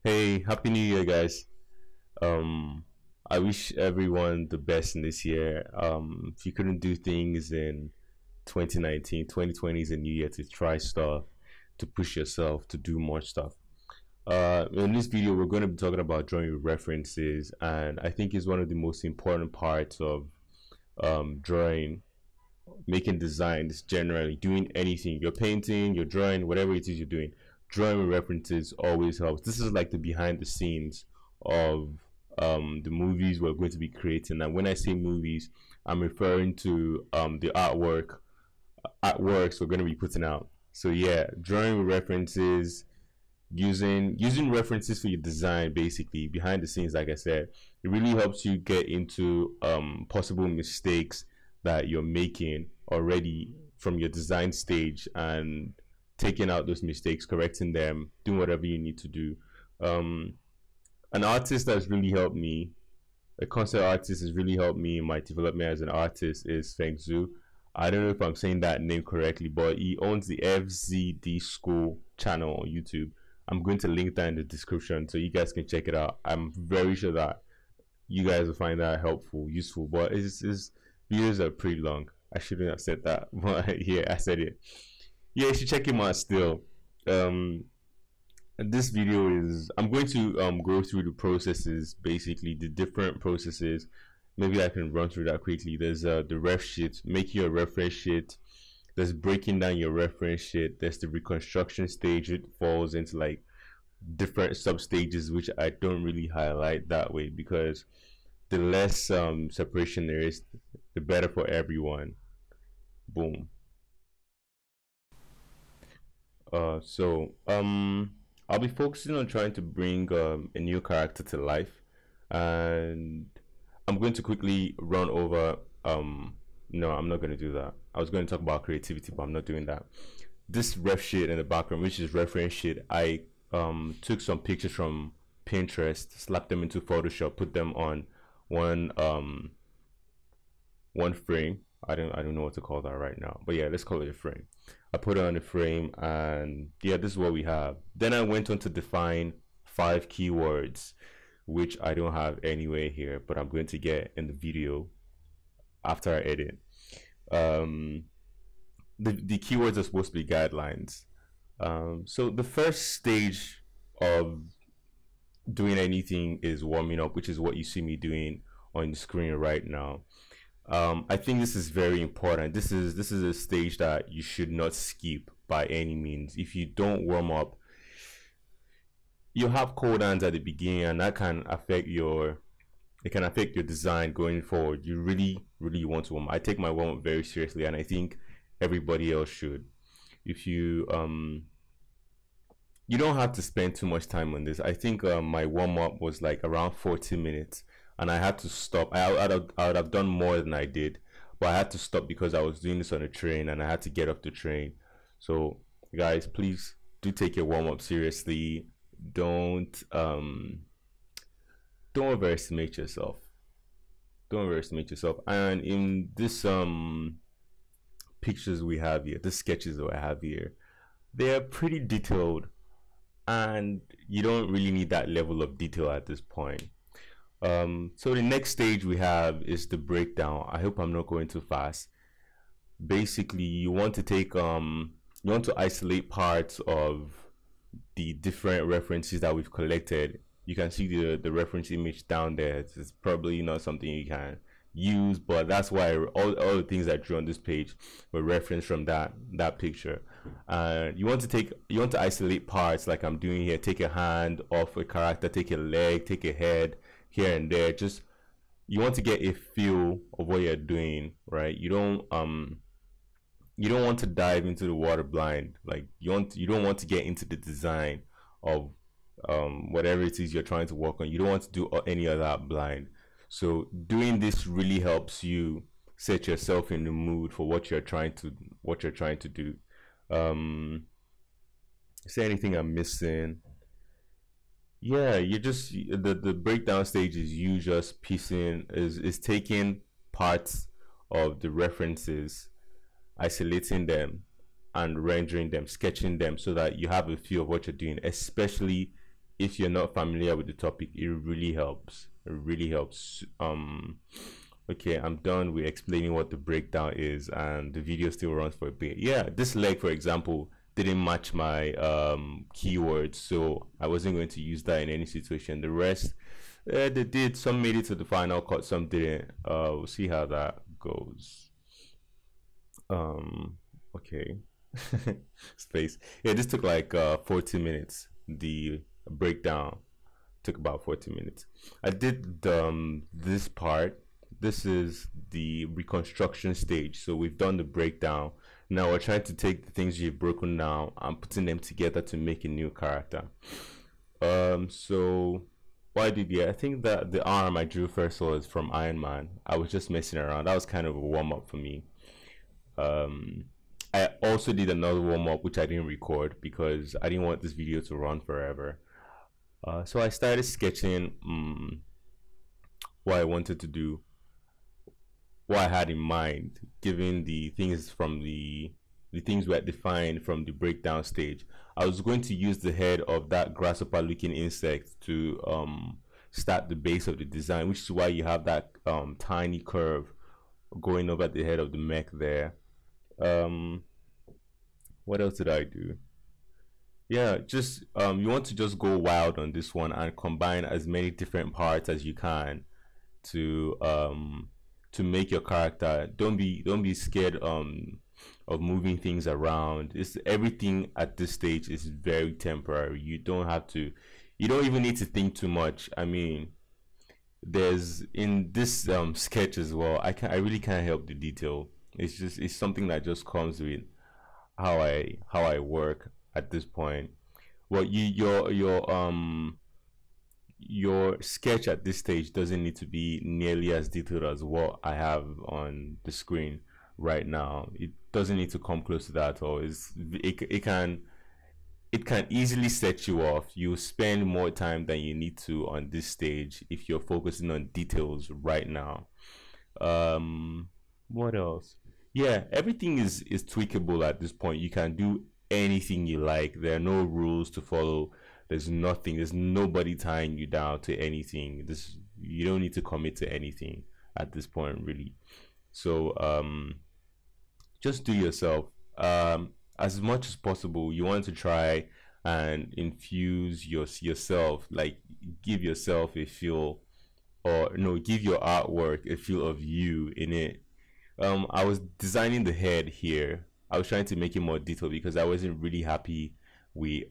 Hey, happy new year, guys. Um, I wish everyone the best in this year. If you couldn't do things in 2019, 2020 is a new year to try stuff, to push yourself, to do more stuff. In this video, we're going to be talking about drawing with references, and I think it's one of the most important parts of drawing, making designs generally, doing anything. You're painting, you're drawing, whatever it is you're doing. Drawing with references always helps. This is like the behind the scenes of the movies we're going to be creating. And when I say movies, I'm referring to the artworks we're going to be putting out. So yeah, drawing with references, using references for your design, basically behind the scenes. Like I said, it really helps you get into possible mistakes that you're making already from your design stage, and taking out those mistakes, correcting them, doing whatever you need to do. um an artist that's really helped me, a concept artist has really helped me in my development as an artist, is Feng Zhu. I don't know if I'm saying that name correctly, but he owns the FZD School channel on YouTube. I'm going to link that in the description so you guys can check it out. I'm very sure that you guys will find that helpful, useful, but his videos are pretty long. I shouldn't have said that, but yeah, I said it. Yeah, you should check him out still. Um, this video is, I'm going to go through the processes, basically the different processes. Maybe I can run through that quickly. There's the ref sheet, making your reference sheet. There's breaking down your reference sheet. There's the reconstruction stage. It falls into like different sub stages, which I don't really highlight that way because the less separation there is, the better for everyone. Boom. I'll be focusing on trying to bring a new character to life, and I'm going to quickly run over. No, I'm not going to do that. I was going to talk about creativity, but I'm not doing that. This ref sheet in the background, which is reference sheet, I took some pictures from Pinterest, slapped them into Photoshop, put them on one one frame. I don't know what to call that right now, but yeah, let's call it a frame. I put it on the frame, and yeah, this is what we have. Then I went on to define 5 keywords, which I don't have anywhere here, but I'm going to get in the video after I edit. The keywords are supposed to be guidelines. So the first stage of doing anything is warming up, which is what you see me doing on the screen right now. I think this is very important. This is a stage that you should not skip by any means. If you don't warm up, you'll have cold hands at the beginning, and that can affect your design going forward. You really want to warm up. I take my warm up very seriously, and I think everybody else should. If you you don't have to spend too much time on this. I think my warm up was like around 40 minutes. And I had to stop. I would have done more than I did, but I had to stop because I was doing this on a train and I had to get off the train. So guys, please do take your warm-up seriously. Don't overestimate yourself. Don't overestimate yourself. And in this pictures we have here, the sketches that I have here, they are pretty detailed, and you don't really need that level of detail at this point. So the next stage we have is the breakdown. I hope I'm not going too fast. Basically, you want to take you want to isolate parts of the different references that we've collected. You can see the reference image down there. It's probably not something you can use, but that's why all the things I drew on this page were referenced from that picture. You want to isolate parts like I'm doing here. Take a hand off a character, take a leg, take a head here and there. Just, you want to get a feel of what you're doing, right? You don't want to dive into the water blind. Like you don't want to get into the design of whatever it is you're trying to work on. You don't want to do any of that blind. So doing this really helps you set yourself in the mood for what you're trying to do. Is there anything I'm missing? Yeah, you just, the breakdown stage is you just piecing, is taking parts of the references, isolating them and rendering them, sketching them so that you have a feel of what you're doing, especially if you're not familiar with the topic, it really helps. It really helps. Okay, I'm done with explaining what the breakdown is, and the video still runs for a bit. Yeah, this leg, for example, didn't match my keywords, so I wasn't going to use that in any situation. The rest, they did. Some made it to the final cut, some didn't. We'll see how that goes. Okay. Space. Yeah, this took like 40 minutes. The breakdown took about 40 minutes. I did this part. This is the reconstruction stage. So we've done the breakdown. Now we're trying to take the things you've broken down and putting them together to make a new character. So what I did, yeah, I think that the arm I drew first was from Iron Man. I was just messing around. That was kind of a warm-up for me. I also did another warm-up which I didn't record because I didn't want this video to run forever. So I started sketching what I wanted to do, what I had in mind, given the things from the things we had defined from the breakdown stage. I was going to use the head of that grasshopper looking insect to start the base of the design, which is why you have that tiny curve going over the head of the mech there. What else did I do? Yeah, just you want to just go wild on this one and combine as many different parts as you can to make your character. Don't be scared of moving things around. It's everything at this stage is very temporary. You don't even need to think too much. I mean, there's in this sketch as well, I really can't help the detail. It's something that just comes with how I work at this point. Well, your sketch at this stage doesn't need to be nearly as detailed as what I have on the screen right now. It doesn't need to come close to that at all. It can easily set you off. You spend more time than you need to on this stage if you're focusing on details right now. What else? Yeah, everything is tweakable at this point. You can do anything you like. There are no rules to follow. There's nobody tying you down to anything. You don't need to commit to anything at this point, really. So just do yourself. As much as possible, you want to try and infuse yourself, like give yourself a feel, or no, give your artwork a feel of you in it. I was designing the head here. I was trying to make it more detailed because I wasn't really happy with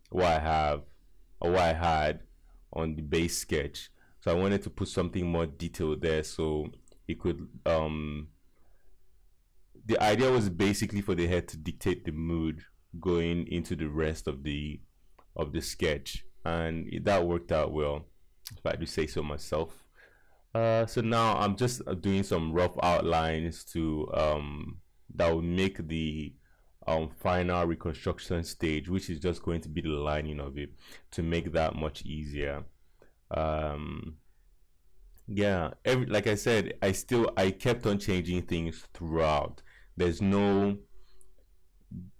what I had on the base sketch. So I wanted to put something more detailed there so it could the idea was basically for the head to dictate the mood going into the rest of the sketch, and that worked out well, if I do say so myself. So now I'm just doing some rough outlines to that will make the final reconstruction stage, which is just going to be the lining of it, to make that much easier. Yeah, like I said, I kept on changing things throughout. There's don't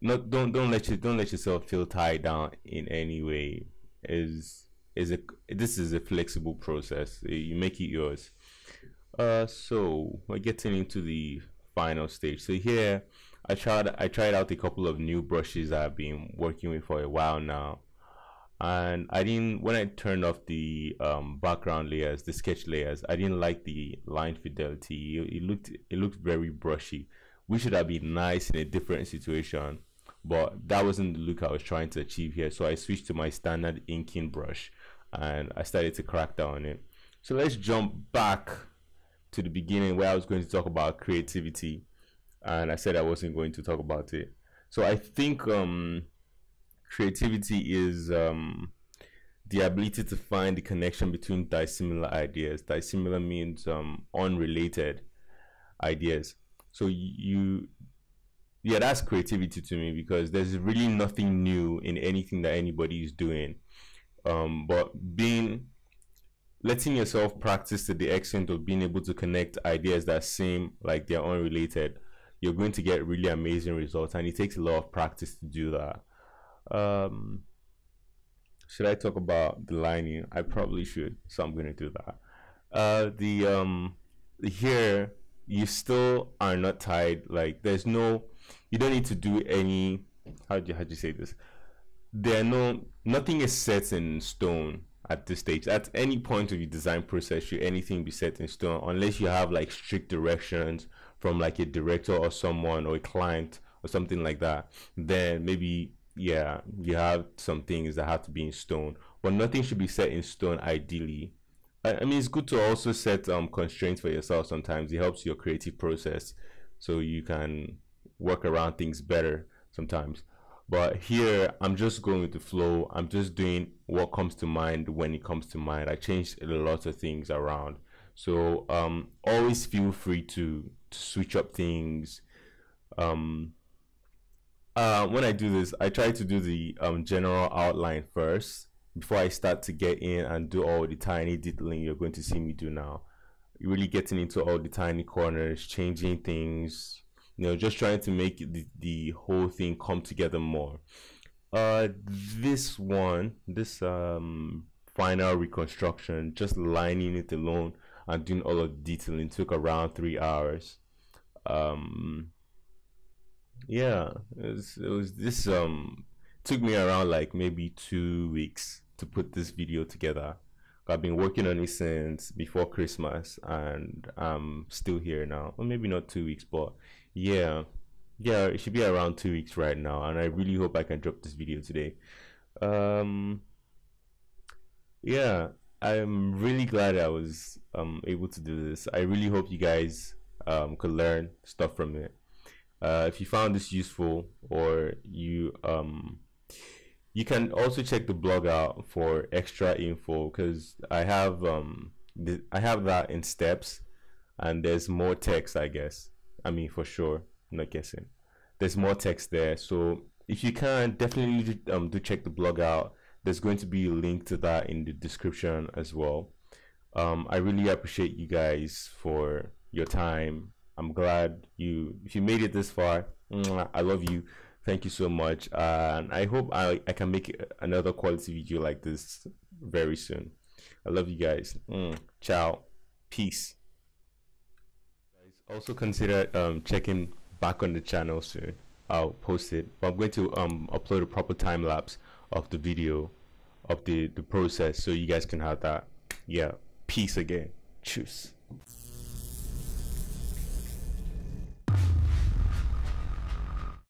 let yourself feel tied down in any way. This is a flexible process. You make it yours. So we're getting into the final stage. So here I tried out a couple of new brushes I've been working with for a while now, and when I turned off the background layers, the sketch layers, I didn't like the line fidelity. It looked very brushy, which should have been nice in a different situation, but that wasn't the look I was trying to achieve here. So I switched to my standard inking brush and I started to crack down on it. So let's jump back to the beginning where I was going to talk about creativity, and I said I wasn't going to talk about it. So I think creativity is the ability to find the connection between dissimilar ideas. Dissimilar means unrelated ideas. So yeah, that's creativity to me, because there's really nothing new in anything that anybody is doing. But letting yourself practice to the extent of being able to connect ideas that seem like they're unrelated, you're going to get really amazing results, and it takes a lot of practice to do that. should I talk about the lining? I probably should, so I'm gonna do that. Here you still are not tied. Like there's no, you don't need to do any. How'd you say this? Nothing is set in stone at this stage. At any point of your design process, should anything be set in stone, unless you have like strict directions from like a director or someone or a client or something like that. Then maybe, yeah, you have some things that have to be in stone, but nothing should be set in stone ideally. I mean, it's good to also set constraints for yourself. Sometimes it helps your creative process, so you can work around things better sometimes. But here I'm just going with the flow. I'm just doing what comes to mind when it comes to mind. I changed a lot of things around, so always feel free to switch up things. When I do this, I try to do the general outline first before I start to get in and do all the tiny detailing you're going to see me do now. You're really getting into all the tiny corners, changing things, just trying to make the whole thing come together more. This final reconstruction, just lining it alone and doing all of the detailing, took around 3 hours. Yeah, it was this took me around like maybe 2 weeks to put this video together. I've been working on it since before Christmas, and I'm still here now. Well, maybe not 2 weeks, but yeah, it should be around 2 weeks right now, and I really hope I can drop this video today. Yeah, I'm really glad I was able to do this. I really hope you guys could learn stuff from it. If you found this useful, or you can also check the blog out for extra info, because I have that in steps, and there's more text, I guess. I mean, for sure, I'm not guessing. There's more text there, so if you can, definitely do check the blog out. There's going to be a link to that in the description as well. I really appreciate you guys for your time. I'm glad if you made it this far. I love you. Thank you so much, and I hope I can make another quality video like this very soon. I love you guys. Ciao, peace. Guys, also consider checking back on the channel soon. I'll post it, but I'm going to upload a proper time lapse of the video of the process, so you guys can have that. Yeah, peace again. Cheers.